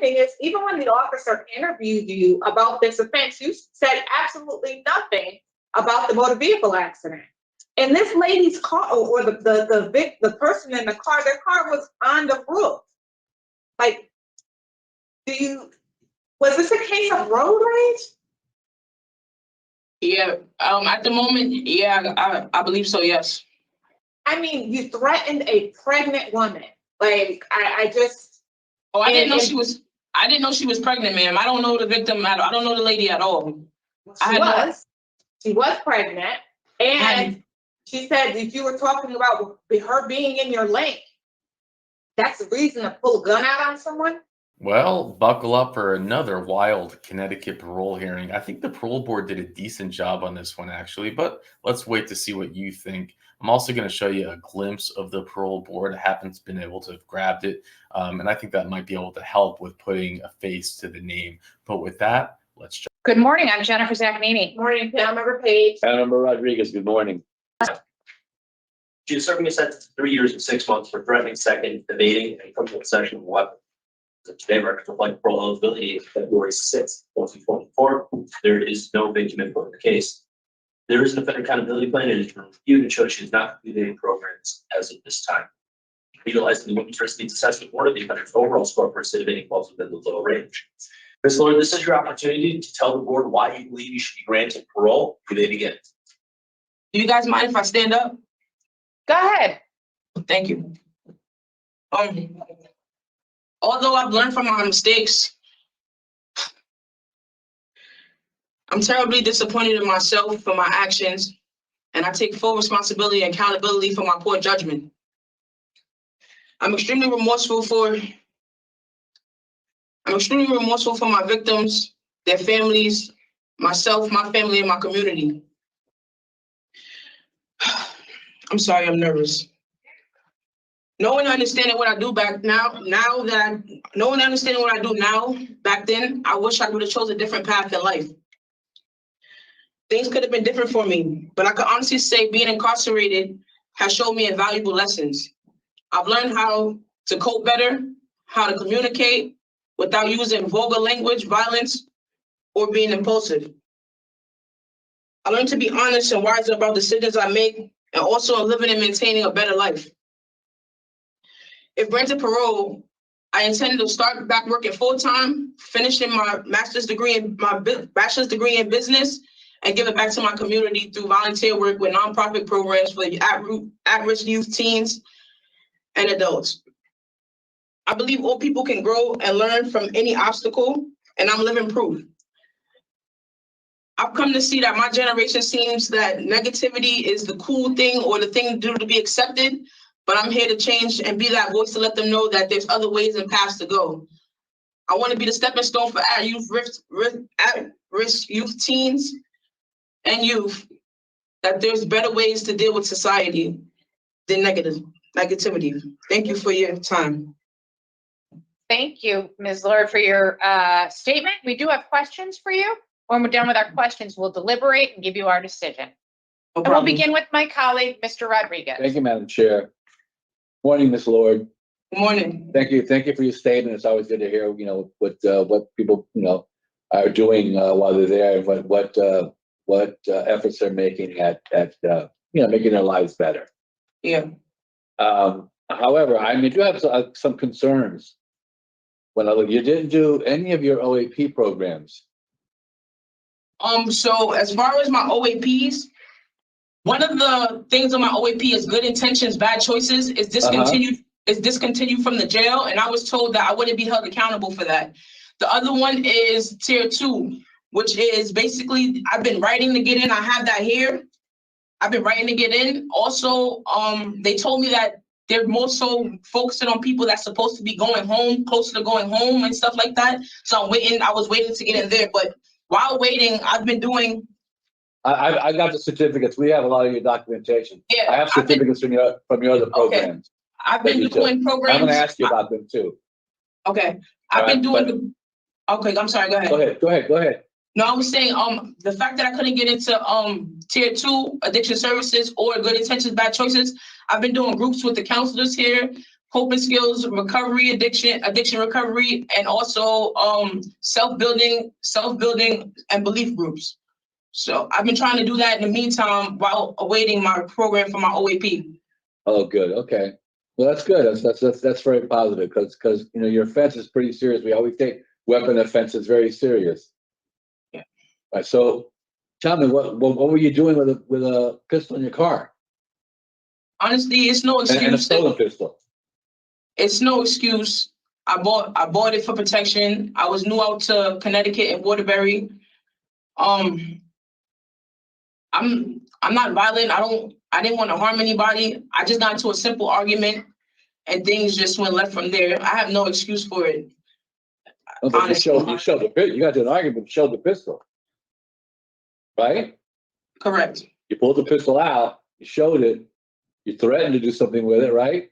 understanding is even when the officer interviewed you about this offense, you said absolutely nothing about the motor vehicle accident. And this lady's car, or the person in the car, their car was on the roof. Like, was this a case of road rage? Yeah, at the moment, yeah, I believe so, yes. I mean, you threatened a pregnant woman. Like, I just... Oh, I didn't know she was pregnant, ma'am. I don't know the victim, I don't know the lady at all. She was pregnant, and she said that you were talking about her being in your lane. That's the reason to pull a gun out on someone? Well, buckle up for another wild Connecticut parole hearing. I think the parole board did a decent job on this one, actually, but let's wait to see what you think. I'm also going to show you a glimpse of the parole board. I haven't been able to have grabbed it, and I think that might be able to help with putting a face to the name. But with that, let's jump. Good morning. I'm Jennifer Zaccanini. Morning, Councilmember Page. Councilmember Rodriguez, good morning. She is serving a sentence of 3 years and 6 months for threatening, second, evading, and criminal possession of a weapon. Today, records reflect parole eligibility February 6th, 2024. There is no victim input in the case. There is an offender accountability plan and it has been reviewed and shows she has not completed any programs as of this time. Utilizing the women's risk needs assessment board, the offender's overall score for recidivating falls within the low range. Ms. Lord, this is your opportunity to tell the board why you believe you should be granted parole. Do they begin? Do you guys mind if I stand up? Go ahead. Thank you. Although I've learned from my mistakes, I'm terribly disappointed in myself for my actions, and I take full responsibility and accountability for my poor judgment. I'm extremely remorseful for my victims, their families, myself, my family, and my community. I'm sorry, I'm nervous. No one understanding what I do back then, I wish I would have chosen a different path in life. Things could have been different for me, but I could honestly say being incarcerated has shown me invaluable lessons. I've learned how to cope better, how to communicate without using vulgar language, violence, or being impulsive. I learned to be honest and wiser about decisions I make, and also living and maintaining a better life. If granted parole, I intend to start back working full-time, finishing my bachelor's degree in business, and give it back to my community through volunteer work with nonprofit programs for at-risk youth, teens, and adults. I believe all people can grow and learn from any obstacle, and I'm living proof. I've come to see that my generation seems that negativity is the cool thing or the thing to do to be accepted, but I'm here to change and be that voice to let them know that there's other ways and paths to go. I want to be the stepping stone for at-risk youth, teens, and youth, that there's better ways to deal with society than negativity. Thank you for your time. Thank you, Ms. Lord, for your statement. We do have questions for you. When we're done with our questions, we'll deliberate and give you our decision. No And problem. we'll begin with my colleague, Mr. Rodriguez. Thank you, Madam Chair. Morning, Ms. Lord. Good morning. Thank you for your statement. It's always good to hear, what people, are doing while they're there, and what efforts they're making at making their lives better. Yeah. However, I do have some concerns. When I look, you didn't do any of your OAP programs. So as far as my OAPs, one of the things on my OAP is good intentions, bad choices, is discontinued from the jail, and I was told that I wouldn't be held accountable for that. The other one is tier 2, which is basically I've been writing to get in. I have that here. I've been writing to get in. Also, they told me that they're more so focusing on people that's supposed to be going home, closer to going home and stuff like that. So I was waiting to get in there, but while waiting, I've been doing. I got the certificates. We have a lot of your documentation. Yeah, I have certificates from your other programs. I've been doing programs. I'm going to ask you about them too. Okay, I've been doing. Okay, I'm sorry. Go ahead. Go ahead. No, I was saying the fact that I couldn't get into tier 2 addiction services or good intentions, bad choices. I've been doing groups with the counselors here, coping skills, recovery, addiction recovery, and also self-building and belief groups. So I've been trying to do that in the meantime while awaiting my program for my OAP. Oh, good. Okay. Well, that's good. That's very positive because you know your offense is pretty serious. We always take weapon offenses very serious. Yeah. Right. So, tell me what were you doing with a pistol in your car Honestly, it's no and a excuse. stolen pistol? It's no excuse. I bought it for protection. I was new out to Connecticut and Waterbury. I'm not violent. I didn't want to harm anybody. I just got into a simple argument and things just went left from there. I have no excuse for it. Oh, but Honestly. you showed the pistol. You got to an argument. You showed the pistol, right? Correct. You pulled the pistol out. You showed it. You threatened to do something with it, right?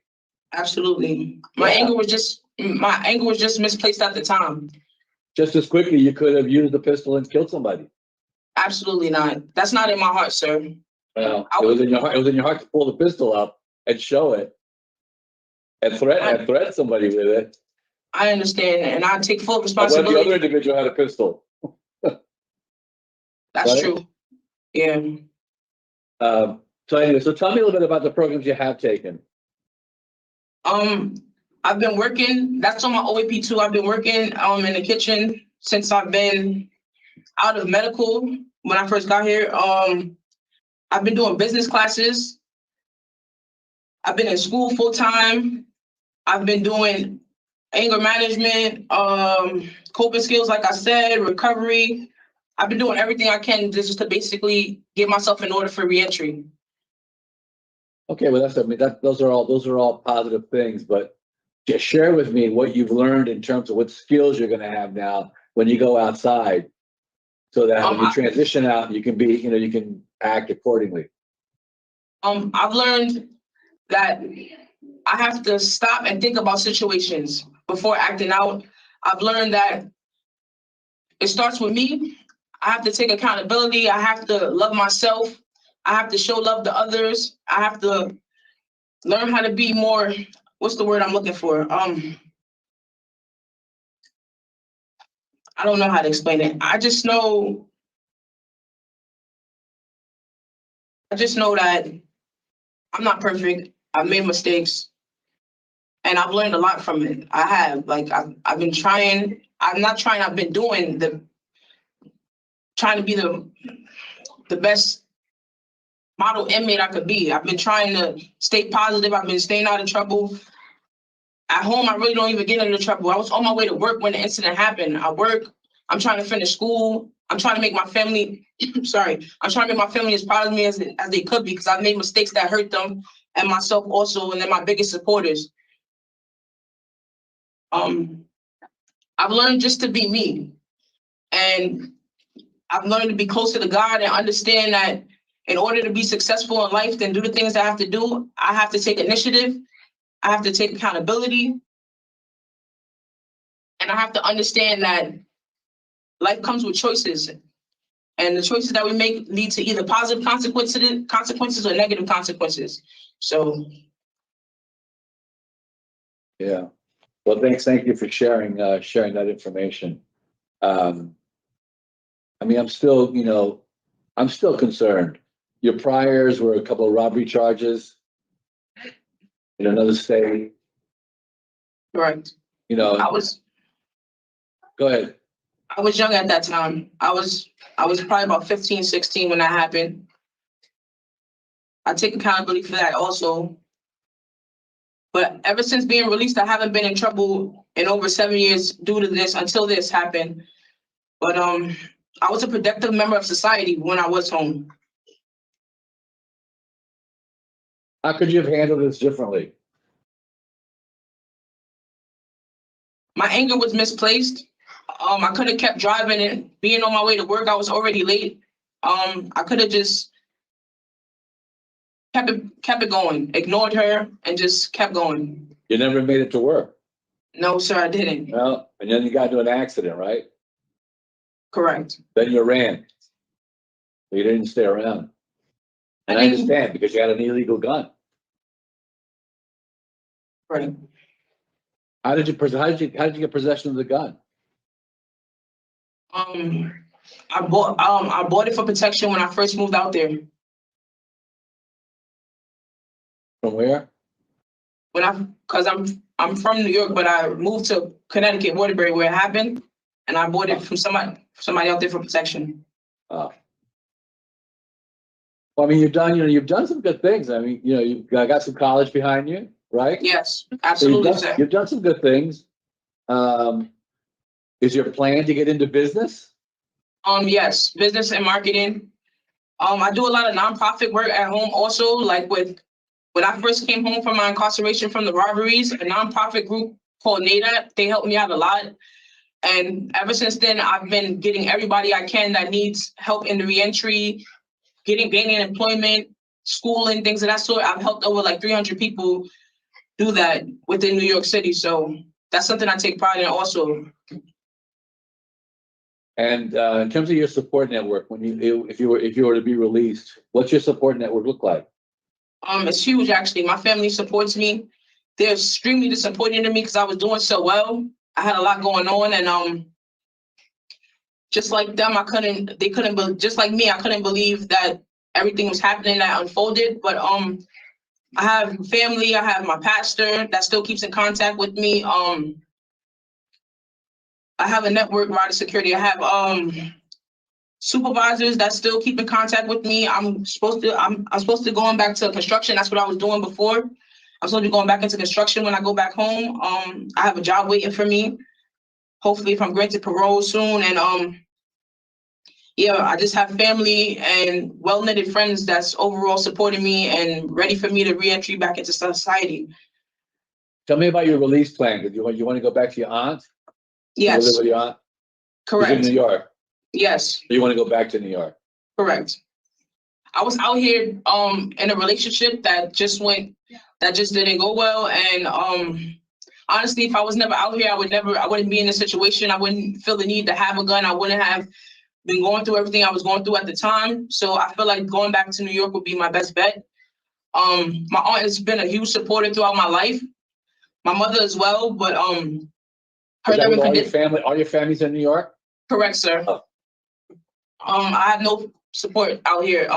Absolutely. My Yeah. anger was just misplaced at the time. Just as quickly, you could have used the pistol and killed somebody. Absolutely not. That's not in my heart, sir. Well, it was in your heart. It was in your heart to pull the pistol up and show it, and threaten somebody with it. I understand, and I take full But what if the responsibility. other individual had a pistol? That's right? true. Yeah. So anyway, so tell me a little bit about the programs you have taken. I've been working. That's on my OAP too. I've been working in the kitchen since I've been out of medical when I first got here. I've been doing business classes. I've been in school full time. I've been doing anger management, coping skills, like I said, recovery. I've been doing everything I can just to basically get myself in order for reentry. Okay, well those are all positive things, but just share with me what you've learned in terms of what skills you're going to have now when you go outside, so that when you transition out, you can act accordingly. I've learned that I have to stop and think about situations before acting out. I've learned that it starts with me. I have to take accountability. I have to love myself. I have to show love to others. I have to learn how to be more, what's the word I'm looking for? I don't know how to explain it. I just know that I'm not perfect. I've made mistakes. And I've learned a lot from it. I have. I've been trying. I've been trying to be the best model inmate I could be. I've been trying to stay positive. I've been staying out of trouble. At home, I really don't even get into trouble. I was on my way to work when the incident happened. I work. I'm trying to finish school. I'm trying to make my family, I'm trying to make my family as proud of me as they could be, because I've made mistakes that hurt them and myself also, and they're my biggest supporters. I've learned just to be me. And I've learned to be closer to God and understand that in order to be successful in life and do the things I have to do, I have to take initiative. I have to take accountability. And I have to understand that life comes with choices. And the choices that we make lead to either positive consequences or negative consequences. So. Yeah. Well, thank you for sharing that information. I mean, I'm still concerned. Your priors were a couple of robbery charges in another state. Correct. Go ahead. I was young at that time. I was probably about 15, 16 when that happened. I take accountability for that also. But ever since being released, I haven't been in trouble in over 7 years due to this until this happened. But I was a productive member of society when I was home. How could you have handled this differently? My anger was misplaced. I could have kept driving and being on my way to work. I was already late. I could have just kept it going, ignored her, and just kept going. You never made it to work. No, sir, I didn't. Well, and then you got into an accident, right? Correct. Then you ran. You didn't stay around. And I understand, because you had an illegal gun. Right. How did you get possession of the gun? I bought it for protection when I first moved out there. From where? Cause I'm from New York, but I moved to Connecticut, Waterbury, where it happened, and I bought it from somebody out there for protection. Well, I mean, you've done some good things. I mean, you've got some college behind you, right? Yes, So absolutely, sir. you've done some good things. Is your plan to get into business? Yes, business and marketing. I do a lot of nonprofit work at home also, like when I first came home from my incarceration from the robberies, a nonprofit group called NADA, they helped me out a lot. And ever since then, I've been getting everybody I can that needs help in the reentry, gaining employment, schooling, things of that sort. I've helped over like 300 people do that within New York City. So that's something I take pride in also. And in terms of your support network, if you were to be released, what's your support network look like? It's huge actually. My family supports me. They're extremely disappointed in me because I was doing so well. I had a lot going on, and just like them, just like me, I couldn't believe that everything was happening that unfolded. But I have family, I have my pastor that still keeps in contact with me. I have a network, Rider Security. I have supervisors that still keep in contact with me. I'm supposed to going back to construction. That's what I was doing before. I'm supposed to be going back into construction when I go back home. I have a job waiting for me. Hopefully, if I'm granted parole soon, and yeah, I just have family and well-knitted friends that's overall supporting me and ready for me to re-entry back into society. Tell me about your release plan. You want to go back to your aunt? Yes. You live with your aunt? Correct. She's in New York. Yes. You want to go back to New York? Correct. I was out here in a relationship that just didn't go well, and honestly, if I was never out here, I wouldn't be in this situation. I wouldn't feel the need to have a gun. I wouldn't have been going through everything I was going through at the time. So I feel like going back to New York would be my best bet. My aunt has been a huge supporter throughout my life. My mother as well, but All your family's in New York? Correct, sir. Oh. I have no support out here.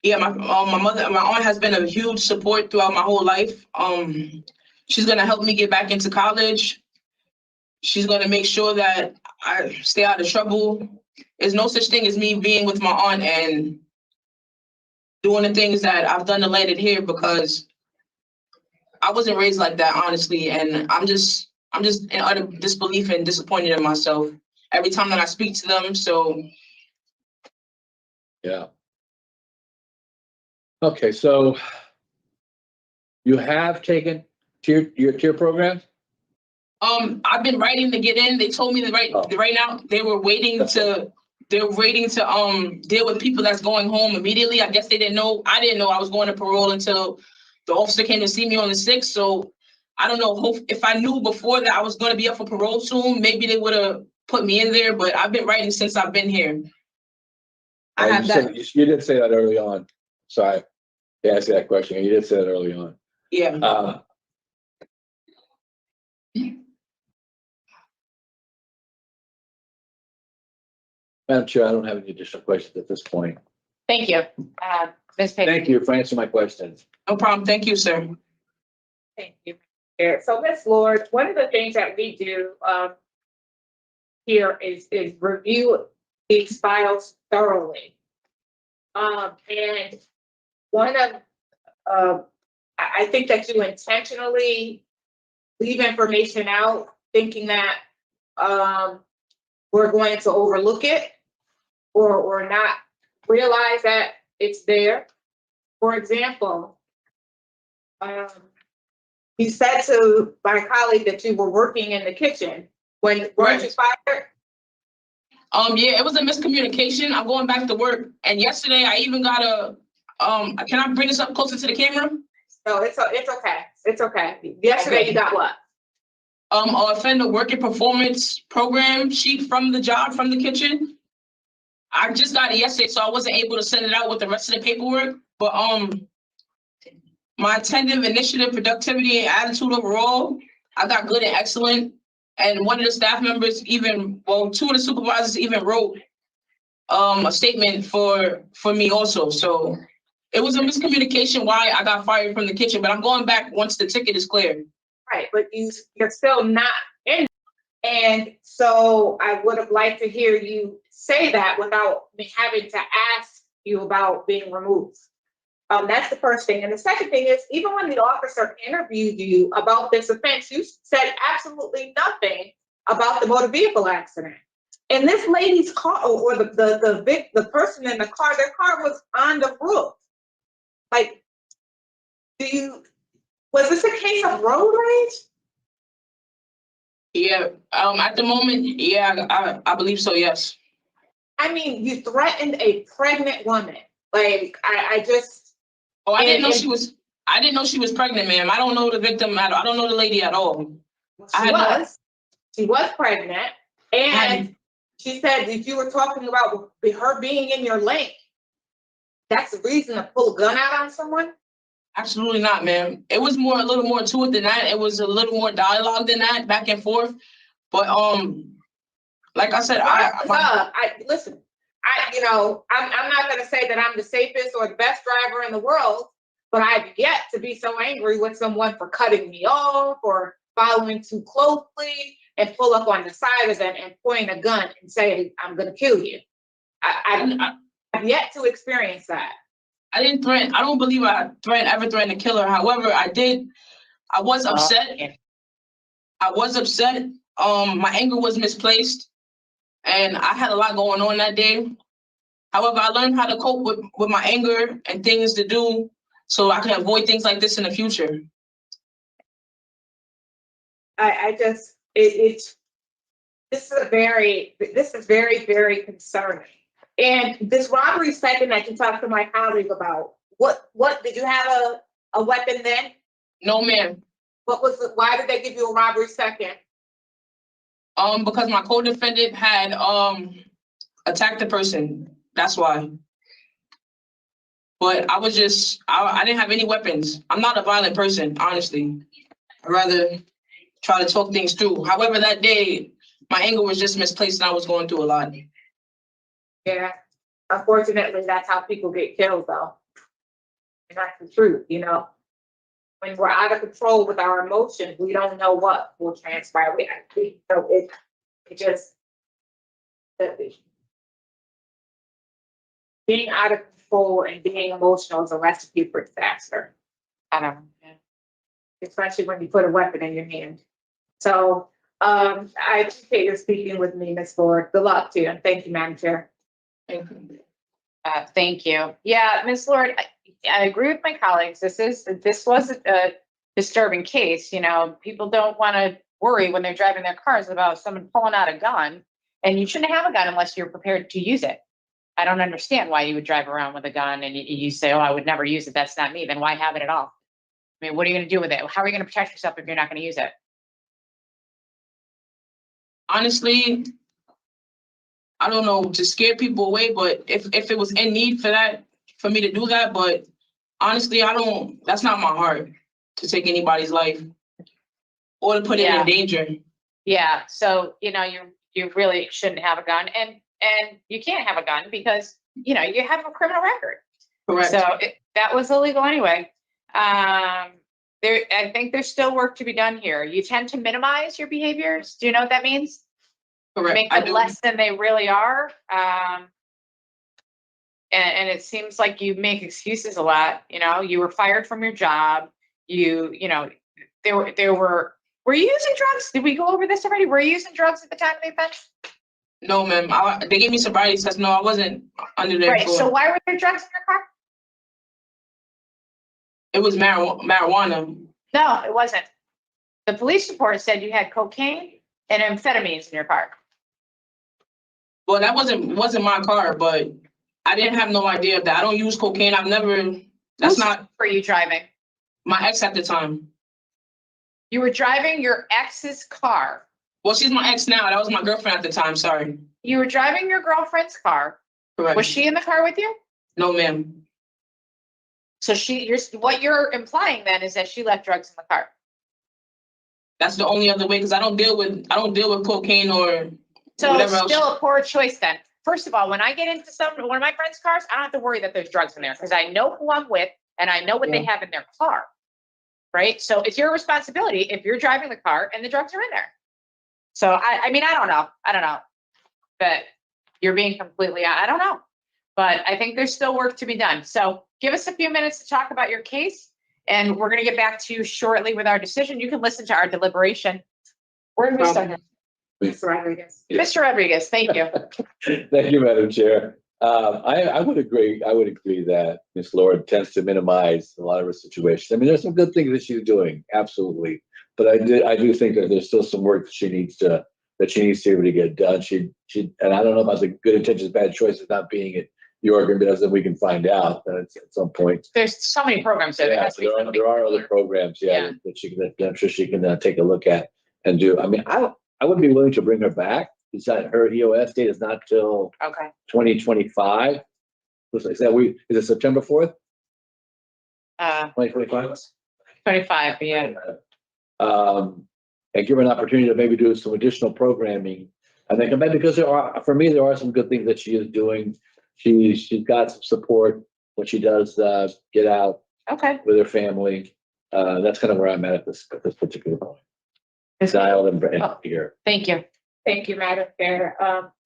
Yeah, my aunt has been a huge support throughout my whole life. She's gonna help me get back into college. She's gonna make sure that I stay out of trouble. There's no such thing as me being with my aunt and doing the things that I've done to land it here, because I wasn't raised like that, honestly, and I'm just in utter disbelief and disappointed in myself every time that I speak to them. So yeah. Okay, so you have taken your tier programs? I've been writing to get in. They told me that right now they were waiting to deal with people that's going home immediately. I guess they didn't know. I didn't know I was going to parole until the officer came to see me on the 6th. So I don't know if I knew before that I was going to be up for parole soon, maybe they would have put me in there, but I've been writing since I've been here. You did say that early on. Sorry to ask that question. You did say that early on. Yeah. Madam Chair, I don't have any additional questions at this point. Thank you. Ms. Payton. Thank you for answering my questions. No problem. Thank you, sir. Thank you. So, Ms. Lord, one of the things that we do here is review these files thoroughly. And one of, I think that you intentionally leave information out, thinking that we're going to overlook it or not realize that it's there. For example, you said to my colleague that you were working in the kitchen weren't you fired? Yeah, it was a miscommunication. I'm going back to work, and yesterday I even got can I bring this up closer to the camera? No, it's okay. It's okay. Yesterday you got what? A offender working performance program sheet from the job, from the kitchen. I just got it yesterday, so I wasn't able to send it out with the rest of the paperwork. But My attentive, initiative, productivity, and attitude overall, I got good and excellent. And one of the staff members even, well, two of the supervisors even wrote a statement for me also. So it was a miscommunication why I got fired from the kitchen, but I'm going back once the ticket is cleared. Right, but you're still not in. And so I would have liked to hear you say that without me having to ask you about being removed. That's the first thing. And the second thing is, even when the officer interviewed you about this offense, you said absolutely nothing about the motor vehicle accident. And this lady's car, or the person in the car, their car was on the roof. Like, was this a case of road rage? Yeah, at the moment, yeah, I believe so, yes. I mean, you threatened a pregnant woman. Like, I just. Oh, I didn't know she was pregnant, ma'am. I don't know the victim I don't know the lady at all. She was pregnant, and she said that you were talking about her being in your lane. That's the reason to pull a gun out on someone? Absolutely not, ma'am. It was a little more to it than that. It was a little more dialogue than that, back and forth. But like I said, listen. I'm not going to say that I'm the safest or the best driver in the world, but I've yet to be so angry with someone for cutting me off or following too closely and pull up on the side of them and point a gun and say, I'm going to kill you. I've yet to experience that. I didn't threaten. I don't believe I ever threatened to kill her. However, I was upset. I was upset. My anger was misplaced, and I had a lot going on that day. However, I learned how to cope with my anger and things to do so I can avoid things like this in the future. This is very, very concerning. And this robbery second that you talked to my colleague about, what did you have a weapon then? No, ma'am. Why did they give you a robbery second? Because my co-defendant had attacked the person. That's why. But I didn't have any weapons. I'm not a violent person, honestly. I'd rather try to talk things through. However, that day, my anger was just misplaced and I was going through a lot. Yeah. Unfortunately, that's how people get killed, though. And that's the truth, When we're out of control with our emotions, we don't know what will transpire. Being out of control and being emotional is a recipe for disaster. I don't know. Especially when you put a weapon in your hand. So I appreciate your speaking with me, Ms. Ford. Good luck to you, and thank you, Madam Chair. Thank you. Yeah, Ms. Lord, I agree with my colleagues. This was a disturbing case. People don't want to worry when they're driving their cars about someone pulling out a gun, and you shouldn't have a gun unless you're prepared to use it. I don't understand why you would drive around with a gun and you say, oh, I would never use it. That's not me. Then why have it at all? I mean, what are you going to do with it? How are you going to protect yourself if you're not going to use it? Honestly, I don't know, to scare people away, but if it was in need for me to do that, but honestly, that's not my heart to take anybody's life or to put it in danger. Yeah. So, you really shouldn't have a gun, and you can't have a gun because, you have a criminal record. Correct. So that was illegal anyway. I think there's still work to be done here. You tend to minimize your behaviors. Do you know what that means? Correct. Make them less than they really are. And it seems like you make excuses a lot. You were fired from your job. Were you using drugs? Did we go over this already? Were you using drugs at the time of the offense? No, ma'am. They gave me sobriety tests. No, I wasn't under their influence. So why were there drugs in your car? It was marijuana. No, it wasn't. The police report said you had cocaine and amphetamines in your car. Well, that wasn't my car, but I didn't have no idea of that. I don't use cocaine. Were you driving? My ex at the time. You were driving your ex's car. Well, she's my ex now. That was my girlfriend at the time. Sorry. You were driving your girlfriend's car. Correct. Was she in the car with you? No, ma'am. So what you're implying then is that she left drugs in the car. That's the only other way, because I don't deal with cocaine or So whatever else. still a poor choice then. First of all, when I get into one of my friends' cars, I don't have to worry that there's drugs in there because I know who I'm with and I know what they have in their car. Right? So it's your responsibility if you're driving the car and the drugs are in there. So I mean, I don't know. But you're being completely, I don't know. But I think there's still work to be done. So give us a few minutes to talk about your case. And we're going to get back to you shortly with our decision. You can listen to our deliberation. Where did we start? Mr. Rodriguez. Mr. Rodriguez, thank you. Thank you, Madam Chair. I would agree. I would agree that Ms. Lord tends to minimize a lot of her situations. I mean, there's some good things that she's doing, absolutely. But I do think that there's still some work that she needs to be able to get done. And I don't know about the good intentions, bad choices not being at York, because then we can find out at some point. There's so many programs there. Yeah, there are other programs, that I'm sure she can take a look at and do. I mean, I would be willing to bring her back. Is that her EOS date is not till 2025? Is it September 4th? 2025? 25, yeah. And give her an opportunity to maybe do some additional programming. And then come back, because there are some good things that she is doing. She's got some support when she does get out with her family. That's kind of where I'm at this particular point. Dial and here. Thank you. Thank you, Madam Chair.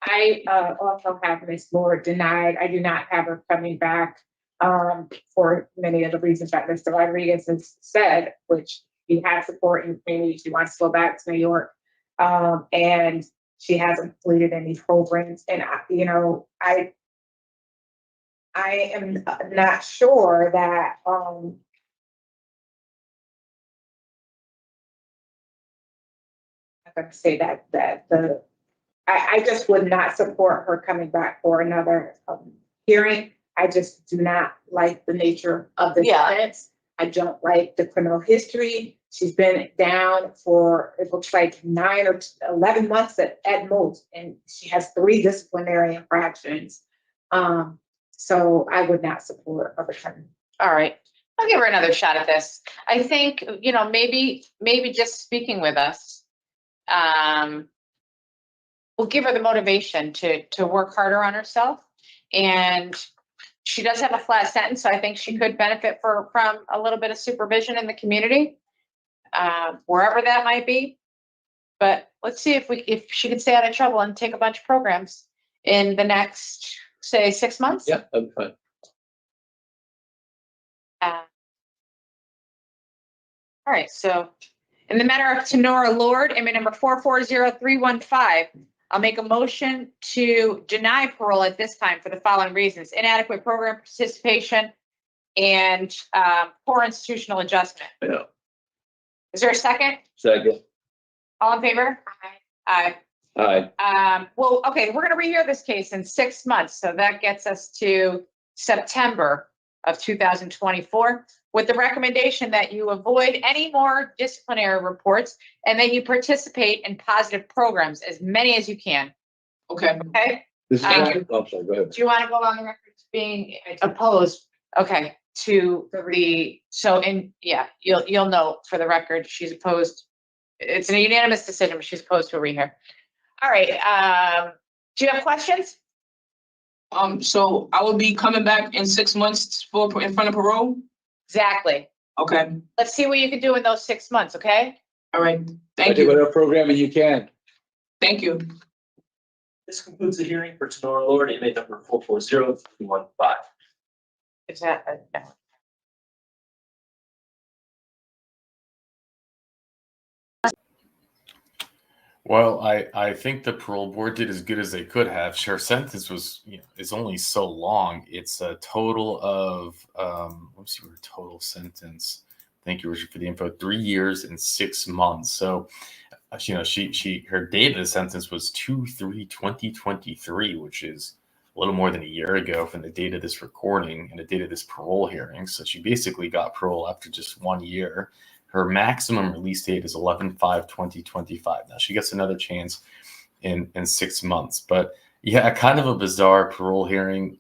I also have Ms. Lord denied. I do not have her coming back for many of the reasons that Mr. Rodriguez has said, which he has support in the community. She wants to go back to New York. And she hasn't completed any programs. And, I am not sure that, I'm going to say that I just would not support her coming back for another hearing. I just do not like the nature of the defense. I don't like the criminal history. She's been down for, it looks like 9 or 11 months at most, and she has 3 disciplinary infractions. So I would not support her return. All right. I'll give her another shot at this. I think, maybe just speaking with us, will give her the motivation to work harder on herself. And she does have a flat sentence, so I think she could benefit from a little bit of supervision in the community, wherever that might be. But let's see if she could stay out of trouble and take a bunch of programs in the next, say, 6 months. Yeah, that'd be fine. All right, so in the matter of Tanora Lord, inmate number 440315, I'll make a motion to deny parole at this time for the following reasons: inadequate program participation and poor institutional adjustment. Yeah. Is there a second? Second. All in favor? Aye. Aye. Well, okay, we're going to rehear this case in 6 months. So that gets us to September of 2024, with the recommendation that you avoid any more disciplinary reports and that you participate in positive programs, as many as you can. Okay. Okay? Thank you. Oh, sorry, go ahead. Do you want to go on the record as being opposed? Okay, to you'll note for the record, she's opposed. It's a unanimous decision, but she's opposed to a rehear. All right, do you have questions? So I will be coming back in 6 months in front of parole? Exactly. Okay. Let's see what you can do in those 6 months, okay? All right. Thank you. Whatever programming you can. Thank you. This concludes the hearing for Tanora Lord, inmate number 440315. Is that no. Well, I think the parole board did as good as they could have. Her sentence was, is only so long. It's a total of, let's see her total sentence. Thank you, Richard, for the info. 3 years and 6 months. So, her date of the sentence was 2/3/2023, which is a little more than a year ago from the date of this recording and the date of this parole hearing. So she basically got parole after just 1 year. Her maximum release date is 11/5/2025. Now she gets another chance in 6 months, but yeah, kind of a bizarre parole hearing.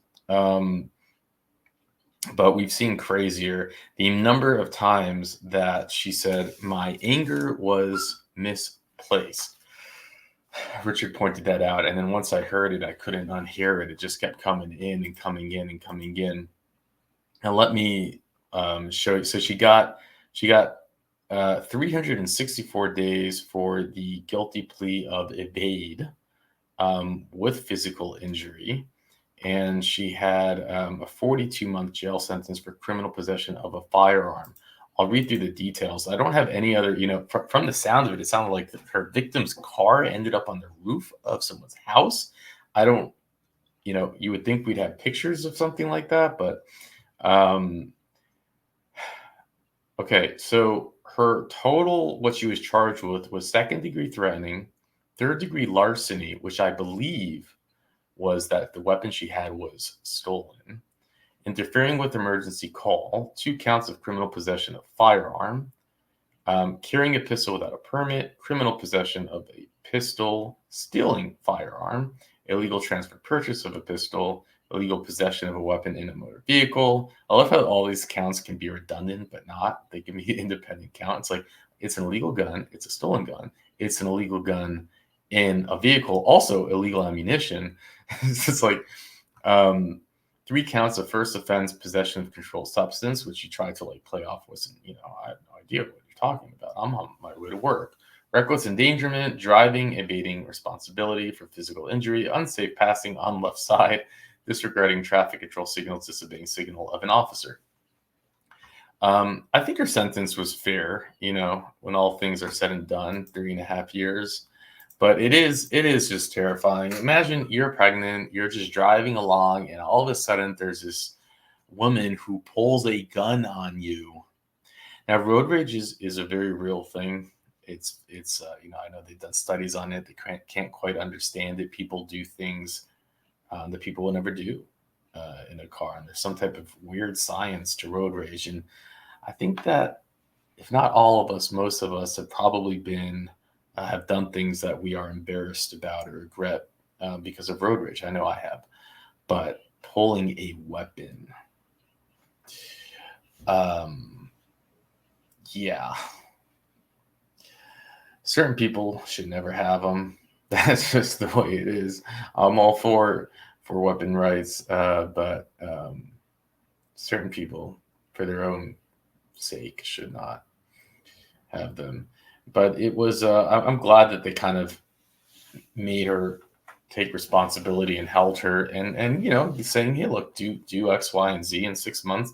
but we've seen crazier. The number of times that she said, "My anger was misplaced." Richard pointed that out, and then once I heard it, I couldn't unhear it. It just kept coming in and coming in and coming in. And let me show you. So she got 364 days for the guilty plea of evade with physical injury, and she had a 42-month jail sentence for criminal possession of a firearm. I'll read through the details. I don't have any other, from the sound of it, it sounded like her victim's car ended up on the roof of someone's house. I don't, you would think we'd have pictures of something like that, but okay, so her total, what she was charged with was second-degree threatening, third-degree larceny, which I believe was that the weapon she had was stolen, interfering with emergency call, 2 counts of criminal possession of firearm, carrying a pistol without a permit, criminal possession of a pistol, stealing firearm, illegal transfer purchase of a pistol, illegal possession of a weapon in a motor vehicle. I love how all these counts can be redundant, but not. They can be independent counts. Like, it's an illegal gun, it's a stolen gun, it's an illegal gun in a vehicle, also illegal ammunition. It's just like 3 counts of first offense possession of controlled substance, which you tried to play off wasn't, I have no idea what you're talking about. I'm on my way to work. Reckless endangerment, driving, evading responsibility for physical injury, unsafe passing on left side, disregarding traffic control signals, disobeying signal of an officer. I think her sentence was fair, when all things are said and done, 3.5 years. But it is just terrifying. Imagine you're pregnant, you're just driving along, and all of a sudden there's this woman who pulls a gun on you. Now, road rage is a very real thing. It's I know they've done studies on it. They can't quite understand it. People do things that people will never do in a car, and there's some type of weird science to road rage. And I think that if not all of us, most of us have probably have done things that we are embarrassed about or regret because of road rage. I know I have. But pulling a weapon, yeah. Certain people should never have them. That's just the way it is. I'm all for weapon rights, but certain people, for their own sake, should not have them. But it was, I'm glad that they kind of made her take responsibility and held her and saying, hey, look, do X, Y, and Z in 6 months.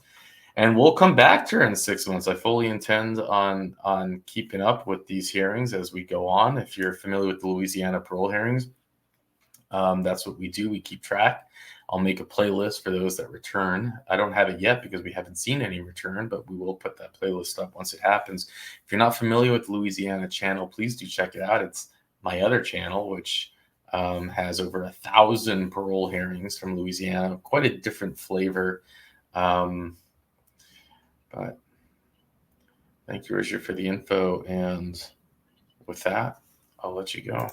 And we'll come back to her in 6 months. I fully intend on keeping up with these hearings as we go on. If you're familiar with the Louisiana parole hearings, that's what we do. We keep track. I'll make a playlist for those that return. I don't have it yet because we haven't seen any return, but we will put that playlist up once it happens. If you're not familiar with the Louisiana channel, please do check it out. It's my other channel, which has over 1,000 parole hearings from Louisiana, quite a different flavor. But thank you, Richard, for the info. And with that, I'll let you go.